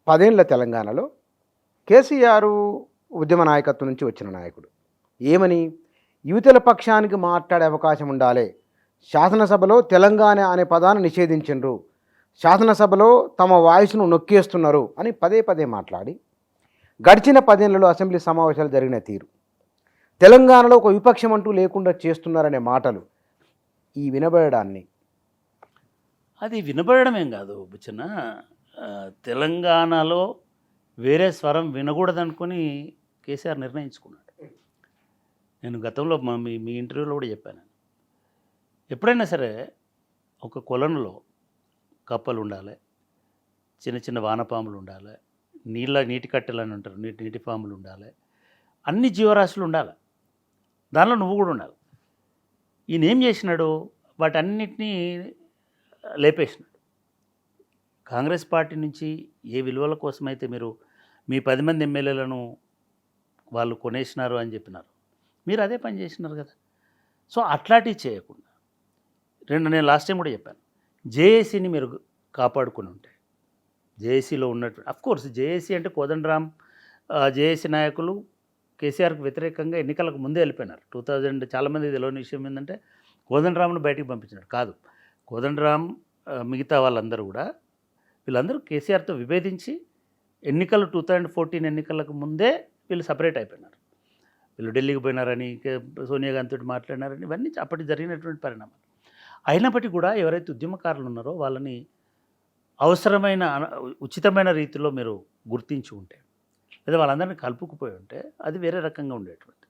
10 ఏళ్ల తెలంగాణలో కేసీఆర్ ఉద్యమ నాయకత్వం నుంచి వచ్చిన నాయకుడు. ఏమని యువతల పక్షానికి మాట్లాడే అవకాశం ఉండాలి. శాసనసభలో తెలంగాణ అనే పదాన్ని నిషేధించిండ్రు, శాసనసభలో తమ వాయిస్ను నొక్కేస్తున్నారు అని పదే పదే మాట్లాడి గడిచిన 10 ఏళ్లలో అసెంబ్లీ సమావేశాలు జరిగిన తీరు, తెలంగాణలో ఒక విపక్షం అంటూ లేకుండా చేస్తున్నారనే మాటలు ఈ వినబడడాన్ని అది వినబడమేం కాదు బుచ్చన్న. తెలంగాణలో వేరే స్వరం వినకూడదనుకొని కేసీఆర్ నిర్ణయించుకున్నాడు. నేను గతంలో మీ ఇంటర్వ్యూలో కూడా చెప్పాను. ఎప్పుడైనా సరే ఒక కొలనులో కప్పలు ఉండాలి, చిన్న చిన్న వానపాములు ఉండాలి, నీటి కట్టెలని ఉంటారు, నీటి పాములు ఉండాలి, అన్ని జీవరాశులు ఉండాలి, దానిలో నువ్వు కూడా ఉండాలి. ఈయన ఏం చేసినాడు, వాటన్నిటినీ లేపేసినాడు. కాంగ్రెస్ పార్టీ నుంచి ఏ విలువల కోసమైతే మీరు మీ 10 మంది ఎమ్మెల్యేలను వాళ్ళు కొనేసినారు అని చెప్పినారు, మీరు అదే పని చేసినారు కదా. సో అట్లాంటివి చేయకుండా నేను లాస్ట్ టైం కూడా చెప్పాను, జేఏసీని మీరు కాపాడుకుని ఉంటే, జేఏసీలో ఉన్నట్టు అఫ్కోర్స్ జేఏసీ అంటే కోదండరాం, జేఏసీ నాయకులు కేసీఆర్కి వ్యతిరేకంగా ఎన్నికలకు ముందే వెళ్ళిపోయినారు. 2000 చాలామంది తెలియని విషయం ఏంటంటే కోదండరాంను బయటికి పంపించినాడు కాదు. కోదండరాం మిగతా వాళ్ళందరూ కూడా వీళ్ళందరూ కేసీఆర్తో విభేదించి ఎన్నికలు 2014 ఎన్నికలకు ముందే వీళ్ళు సపరేట్ అయిపోయినారు. వీళ్ళు ఢిల్లీకి పోయినారని, సోనియా గాంధీతో మాట్లాడినారని, ఇవన్నీ అప్పటికి జరిగినటువంటి పరిణామాలు. అయినప్పటికీ కూడా ఎవరైతే ఉద్యమకారులు ఉన్నారో వాళ్ళని అవసరమైన ఉచితమైన రీతిలో మీరు గుర్తించి ఉంటే, లేదా వాళ్ళందరినీ కలుపుకుపోయి ఉంటే అది వేరే రకంగా ఉండేటువంటి.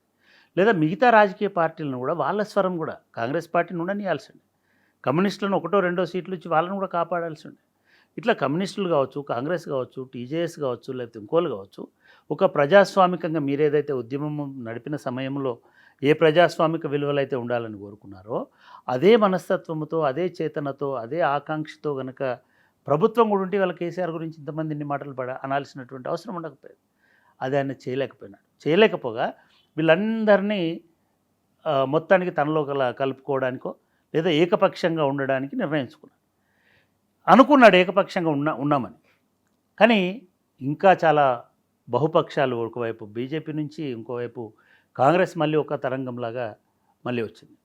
లేదా మిగతా రాజకీయ పార్టీలను కూడా వాళ్ళ స్వరం కూడా కాంగ్రెస్ పార్టీని ఉండనియాల్సిండే, కమ్యూనిస్టులను 1-2 సీట్లు ఇచ్చి వాళ్ళని కూడా కాపాడాల్సి ఉండే. ఇట్లా కమ్యూనిస్టులు కావచ్చు, కాంగ్రెస్ కావచ్చు, టీజేఎస్ కావచ్చు, లేకపోతే ఇంకోళ్ళు కావచ్చు, ఒక ప్రజాస్వామికంగా మీరేదైతే ఉద్యమం నడిపిన సమయంలో ఏ ప్రజాస్వామిక విలువలు అయితే ఉండాలని కోరుకున్నారో అదే మనస్తత్వంతో, అదే చేతనతో, అదే ఆకాంక్షతో కనుక ప్రభుత్వం కూడా ఉంటే వాళ్ళ కేసీఆర్ గురించి ఇంతమంది ఇన్ని మాటలు అనాల్సినటువంటి అవసరం ఉండకపోయేది. అది ఆయన చేయలేకపోగా వీళ్ళందరినీ మొత్తానికి తనలో కలుపుకోవడానికో లేదా ఏకపక్షంగా ఉండడానికి అనుకున్నాడు ఏకపక్షంగా ఉన్నామని. కానీ ఇంకా చాలా బహుపక్షాలు, ఒకవైపు బీజేపీ నుంచి ఇంకోవైపు కాంగ్రెస్ మళ్ళీ ఒక తరంగంలాగా మళ్ళీ వచ్చింది.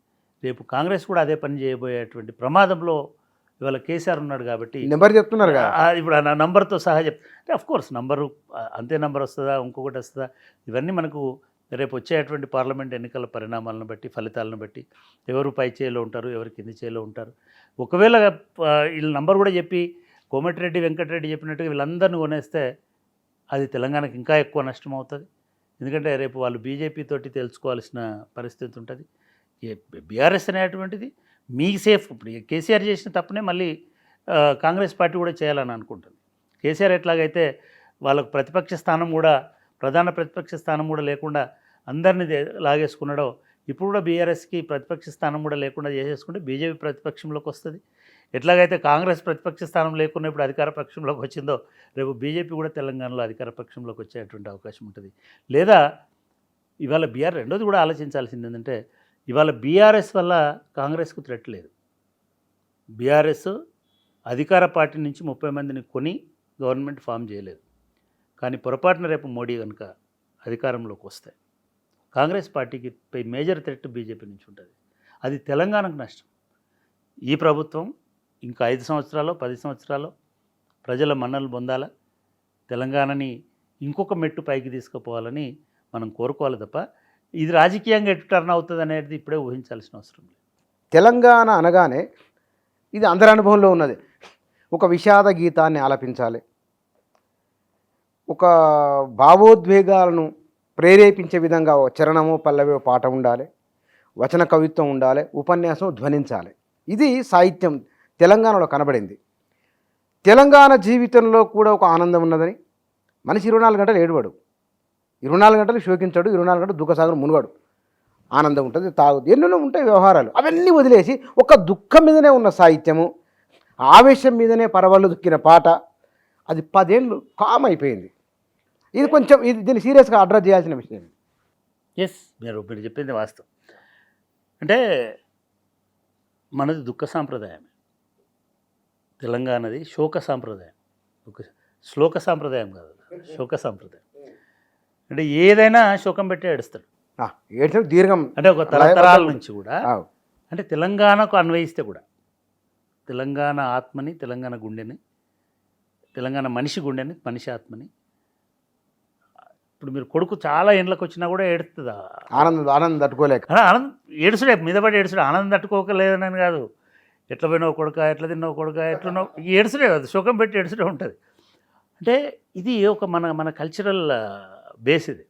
రేపు కాంగ్రెస్ కూడా అదే పని చేయబోయేటువంటి ప్రమాదంలో ఇవాళ కేసీఆర్ ఉన్నాడు. కాబట్టి నెంబర్ చెప్తున్నారు కదా, ఇప్పుడు ఆ నంబర్తో సహా అంటే అఫ్కోర్స్ నంబరు అంతే నంబర్ వస్తుందా, ఇంకొకటి వస్తుందా, ఇవన్నీ మనకు రేపు వచ్చేటువంటి పార్లమెంట్ ఎన్నికల పరిణామాలను బట్టి, ఫలితాలను బట్టి ఎవరు పై చేయిలో ఉంటారు, ఎవరు కింది చేయిలో ఉంటారు. ఒకవేళ వీళ్ళ నంబర్ కూడా చెప్పి కోమటిరెడ్డి వెంకటరెడ్డి చెప్పినట్టుగా వీళ్ళందరినీ కొనేస్తే అది తెలంగాణకి ఇంకా ఎక్కువ నష్టం అవుతుంది. ఎందుకంటే రేపు వాళ్ళు బీజేపీ తోటి తెలుసుకోవాల్సిన పరిస్థితి ఉంటుంది. బీఆర్ఎస్ అనేటువంటిది మీకు సేఫ్. ఇప్పుడు కేసీఆర్ చేసిన తప్పునే మళ్ళీ కాంగ్రెస్ పార్టీ కూడా చేయాలని అనుకుంటుంది. కేసీఆర్ ఎట్లాగైతే వాళ్ళకు ప్రతిపక్ష స్థానం కూడా, ప్రధాన ప్రతిపక్ష స్థానం కూడా లేకుండా అందరినీ లాగేసుకున్నాడో, ఇప్పుడు కూడా బీఆర్ఎస్కి ప్రతిపక్ష స్థానం కూడా లేకుండా చేసేసుకుంటే బీజేపీ ప్రతిపక్షంలోకి వస్తుంది. ఎట్లాగైతే కాంగ్రెస్ ప్రతిపక్ష స్థానం లేకుండా ఇప్పుడు అధికార పక్షంలోకి వచ్చిందో, రేపు బీజేపీ కూడా తెలంగాణలో అధికార పక్షంలోకి వచ్చేటువంటి అవకాశం ఉంటుంది. లేదా ఇవాళ రెండోది కూడా ఆలోచించాల్సింది ఏంటంటే, ఇవాళ బీఆర్ఎస్ వల్ల కాంగ్రెస్కు థ్రెట్ లేదు. బీఆర్ఎస్ అధికార పార్టీ నుంచి 30 మందిని కొని గవర్నమెంట్ ఫామ్ చేయలేదు. కానీ పొరపాటున రేపు మోడీ కనుక అధికారంలోకి వస్తే కాంగ్రెస్ పార్టీకి మేజర్ థ్రెట్ బీజేపీ నుంచి ఉంటుంది. అది తెలంగాణకు నష్టం. ఈ ప్రభుత్వం ఇంకా 5 సంవత్సరాలు 10 సంవత్సరాలు ప్రజల మన్నలు పొందాలా, తెలంగాణని ఇంకొక మెట్టు పైకి తీసుకుపోవాలని మనం కోరుకోవాలి తప్ప ఇది రాజకీయంగా ఎటు టర్న్ అవుతుంది అనేది ఇప్పుడే ఊహించాల్సిన అవసరం లేదు. తెలంగాణ అనగానే ఇది అందరి అనుభవంలో ఉన్నది. ఒక విషాద గీతాన్ని ఆలపించాలి, ఒక భావోద్వేగాలను ప్రేరేపించే విధంగా ఒక చరణమో పల్లవో పాట ఉండాలి, వచన కవిత్వం ఉండాలి, ఉపన్యాసం ధ్వనించాలి. ఇది సాహిత్యం తెలంగాణలో కనబడింది. తెలంగాణ జీవితంలో కూడా ఒక ఆనందం ఉన్నదని. మనిషి 24 గంటలు ఏడవడు, 24 గంటలు శోకించాడు, 24 గంటలు దుఃఖసాగరం మునుగాడు. ఆనందం ఉంటుంది, తాగుదు, ఎన్నెన్నో ఉంటాయి వ్యవహారాలు. అవన్నీ వదిలేసి ఒక దుఃఖం మీదనే ఉన్న సాహిత్యము, ఆవేశం మీదనే పరవళ్ళు దుక్కిన పాట, అది 10 ఏళ్ళు కామ్ అయిపోయింది. ఇది కొంచెం దీన్ని సీరియస్గా అడ్రస్ చేయాల్సిన విషయం. మీరు చెప్పింది వాస్తవం. అంటే మనది దుఃఖ సాంప్రదాయమే, తెలంగాణది శోక సాంప్రదాయం. శ్లోక సాంప్రదాయం కాదు, శోక సాంప్రదాయం. అంటే ఏదైనా శోకం పెట్టి ఏడుస్తాడు. ఏడ్చిన దీర్ఘం అంటే ఒక తరతరాల నుంచి కూడా, ఆ, అంటే తెలంగాణకు అన్వయిస్తే కూడా తెలంగాణ ఆత్మని, తెలంగాణ గుండెని, తెలంగాణ మనిషి గుండెని, మనిషి ఆత్మని, ఇప్పుడు మీరు కొడుకు చాలా ఎండ్లకు వచ్చినా కూడా ఏడుస్తుందా? ఆనందం తట్టుకోలేక ఆనందం ఏడుచుడే, మీద పడి ఏడుచుడే, ఆనందం తట్టుకోకలేదని కాదు. ఎట్లా పోయినావు కొడుక, ఎట్లా తిన్నావు కొడుక, ఎట్లున్నావు, ఏడుచుడే కాదు, శోకం పెట్టి ఏడుచుడే ఉంటుంది. అంటే ఇది ఒక మన కల్చరల్ బేస్ ఇది.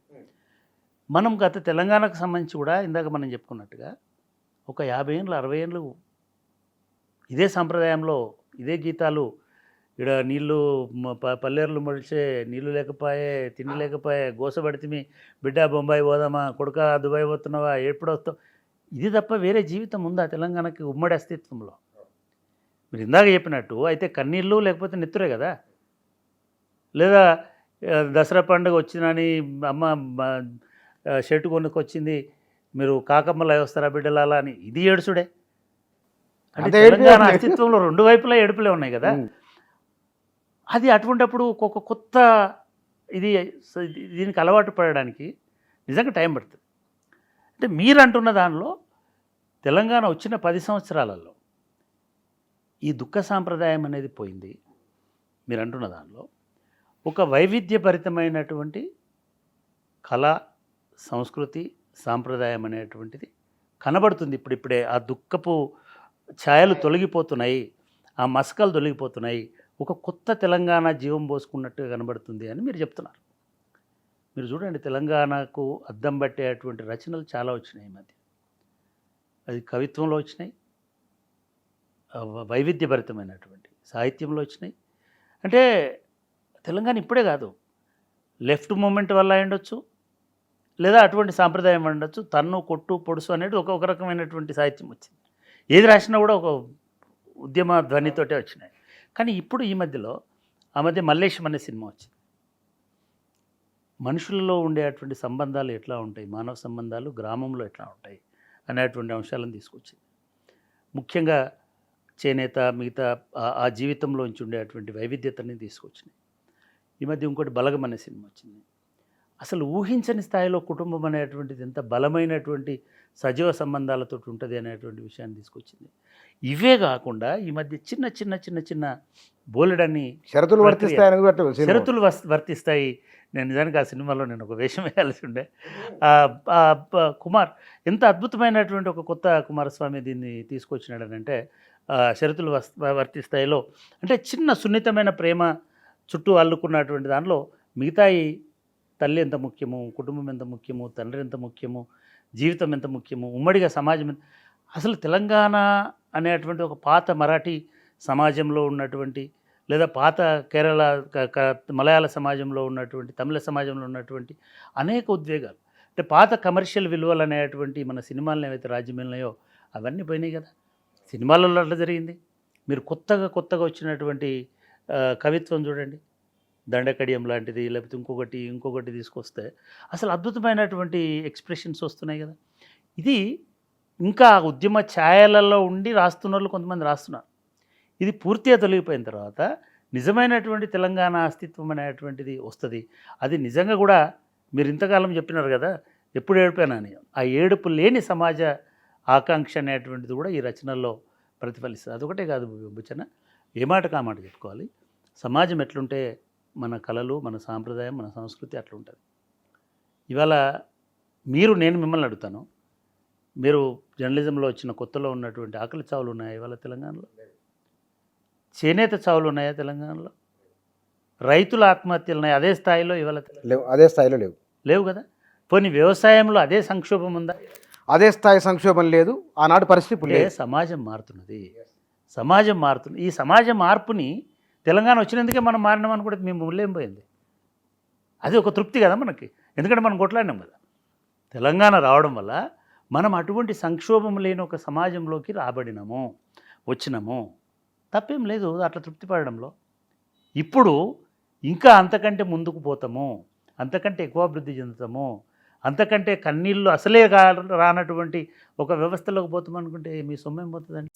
మనం గత తెలంగాణకు సంబంధించి కూడా ఇందాక మనం చెప్పుకున్నట్టుగా ఒక 50 ఏళ్ళు 60 ఏళ్ళు ఇదే సాంప్రదాయంలో ఇదే గీతాలు. ఇక్కడ నీళ్ళు పల్లేరులు మొలిచే, నీళ్ళు లేకపోయే, తిండి లేకపోయే, గోసపడితిమి, బిడ్డ బొంబాయి పోదామా, కొడుక దుబాయ్ పోతున్నావా, ఎప్పుడు వస్తావు, ఇది తప్ప వేరే జీవితం ఉందా తెలంగాణకి ఉమ్మడి అస్తిత్వంలో? మీరు ఇందాక చెప్పినట్టు అయితే కన్నీళ్ళు లేకపోతే నెత్తురే కదా. లేదా దసరా పండుగ వచ్చిందని అమ్మ షర్టు కొనుక్కొచ్చింది, మీరు కాకమ్మలా వస్తారా బిడ్డలాలా అని, ఇది ఏడుచుడే. అంటే తెలంగాణ అస్తిత్వంలో రెండు వైపులా ఏడుపులే ఉన్నాయి కదా. అది అటువంటిప్పుడు ఒక కొత్త దీనికి అలవాటు పడడానికి నిజంగా టైం పడుతుంది. అంటే మీరు అంటున్న దానిలో తెలంగాణ వచ్చిన 10 సంవత్సరాలలో ఈ దుఃఖ సాంప్రదాయం అనేది పోయింది. మీరు అంటున్న దానిలో ఒక వైవిధ్యభరితమైనటువంటి కళ, సంస్కృతి, సాంప్రదాయం అనేటువంటిది కనబడుతుంది. ఇప్పుడిప్పుడే ఆ దుఃఖపు ఛాయలు తొలగిపోతున్నాయి, ఆ మసకలు తొలగిపోతున్నాయి, ఒక కొత్త తెలంగాణ జీవం పోసుకున్నట్టుగా కనబడుతుంది అని మీరు చెప్తున్నారు. మీరు చూడండి, తెలంగాణకు అద్దం పట్టేటువంటి రచనలు చాలా వచ్చినాయి ఈ మధ్య. అది కవిత్వంలో వచ్చినాయి, వైవిధ్యభరితమైనటువంటి సాహిత్యంలో వచ్చినాయి. అంటే తెలంగాణ ఇప్పుడే కాదు, లెఫ్ట్ మూమెంట్ వల్ల ఉండొచ్చు, లేదా అటువంటి సాంప్రదాయం ఉండొచ్చు, తన్ను కొట్టు పొడుసు అనేది ఒక రకమైనటువంటి సాహిత్యం వచ్చింది. ఏది రాసినా కూడా ఒక ఉద్యమ ధ్వనితోటే వచ్చినాయి. కానీ ఇప్పుడు ఈ మధ్యలో ఆ మధ్య మల్లేశం అనే సినిమా వచ్చింది. మనుషులలో ఉండేటువంటి సంబంధాలు ఎట్లా ఉంటాయి, మానవ సంబంధాలు గ్రామంలో ఎట్లా ఉంటాయి అనేటువంటి అంశాలను తీసుకొచ్చింది. ముఖ్యంగా చేనేత, మిగతా ఆ జీవితంలోంచి ఉండేటువంటి వైవిధ్యతని తీసుకొచ్చినాయి. ఈ మధ్య ఇంకోటి బలగం అనే సినిమా వచ్చింది. అసలు ఊహించని స్థాయిలో కుటుంబం అనేటువంటిది ఎంత బలమైనటువంటి సజీవ సంబంధాలతో ఉంటుంది అనేటువంటి విషయాన్ని తీసుకొచ్చింది. ఇవే కాకుండా ఈ మధ్య చిన్న చిన్న చిన్న చిన్న బోలెడన్ని షరతులు వర్తిస్తాయి. నేను నిజానికి ఆ సినిమాలో నేను ఒక వేషం వేయాల్సి ఉండే. కుమార్ ఎంత అద్భుతమైనటువంటి ఒక కొత్త కుమారస్వామి దీన్ని తీసుకొచ్చినాడనంటే, షరతులు వర్తిస్తాయిలో అంటే చిన్న సున్నితమైన ప్రేమ చుట్టూ అల్లుకున్నటువంటి దానిలో మిగతాయి తల్లి ఎంత ముఖ్యము, కుటుంబం ఎంత ముఖ్యము, తండ్రి ఎంత ముఖ్యము, జీవితం ఎంత ముఖ్యము, ఉమ్మడిగా సమాజం ఎంత, అసలు తెలంగాణ అనేటువంటి ఒక పాత మరాఠీ సమాజంలో ఉన్నటువంటి, లేదా పాత కేరళ మలయాళ సమాజంలో ఉన్నటువంటి, తమిళ సమాజంలో ఉన్నటువంటి అనేక ఉద్వేగాలు, అంటే పాత కమర్షియల్ విలువలు అనేటువంటి మన సినిమాలను ఏవైతే రాజ్యమేలినాయో అవన్నీ పోయినాయి కదా. సినిమాలలో అట్లా జరిగింది. మీరు కొత్తగా వచ్చినటువంటి కవిత్వం చూడండి, దండకడియం లాంటిది, లేకపోతే ఇంకొకటి తీసుకొస్తే అసలు అద్భుతమైనటువంటి ఎక్స్ప్రెషన్స్ వస్తున్నాయి కదా. ఇది ఇంకా ఉద్యమ ఛాయలలో ఉండి రాస్తున్న వాళ్ళు కొంతమంది రాస్తున్నారు. ఇది పూర్తిగా తొలగిపోయిన తర్వాత నిజమైనటువంటి తెలంగాణ అస్తిత్వం అనేటువంటిది వస్తుంది. అది నిజంగా కూడా మీరు ఇంతకాలం చెప్పినారు కదా, ఎప్పుడు ఏడిపోయినా అని, ఆ ఏడుపు లేని సమాజ ఆకాంక్ష అనేటువంటిది కూడా ఈ రచనల్లో ప్రతిఫలిస్తుంది. అదొకటే కాదు బుచ్చన్న, ఏ మాట కామాట చెప్పుకోవాలి. సమాజం ఎట్లుంటే మన కళలు, మన సాంప్రదాయం, మన సంస్కృతి అట్లుంటుంది. ఇవాళ నేను మిమ్మల్ని అడుగుతాను, మీరు జర్నలిజంలో వచ్చిన కొత్తలో ఉన్నటువంటి ఆకలి చావులు ఉన్నాయా ఇవాళ తెలంగాణలో? చేనేత చావులు ఉన్నాయా తెలంగాణలో? రైతుల ఆత్మహత్యలు ఉన్నాయి అదే స్థాయిలో ఇవాళ? అదే స్థాయిలో లేవు కదా. పోనీ వ్యవసాయంలో అదే సంక్షోభం ఉందా? అదే స్థాయి సంక్షోభం లేదు. ఆనాడు పరిస్థితి సమాజం మారుతున్నది, సమాజం మారుతుంది. ఈ సమాజ మార్పుని తెలంగాణ వచ్చినందుకే మనం మారినాం అనుకుంటే మేము ముళ్ళేం పోయింది. అది ఒక తృప్తి కదా మనకి, ఎందుకంటే మనం కొట్లాడినాం కదా. తెలంగాణ రావడం వల్ల మనం అటువంటి సంక్షోభం లేని ఒక సమాజంలోకి వచ్చినాము. తప్పేం లేదు అట్లా తృప్తి పడడంలో. ఇప్పుడు ఇంకా అంతకంటే ముందుకు పోతాము, అంతకంటే ఎక్కువ అభివృద్ధి చెందుతాము, అంతకంటే కన్నీళ్ళు అసలే రానటువంటి ఒక వ్యవస్థలోకి పోతాం అనుకుంటే మీ సొమ్మేం పోతుందండి.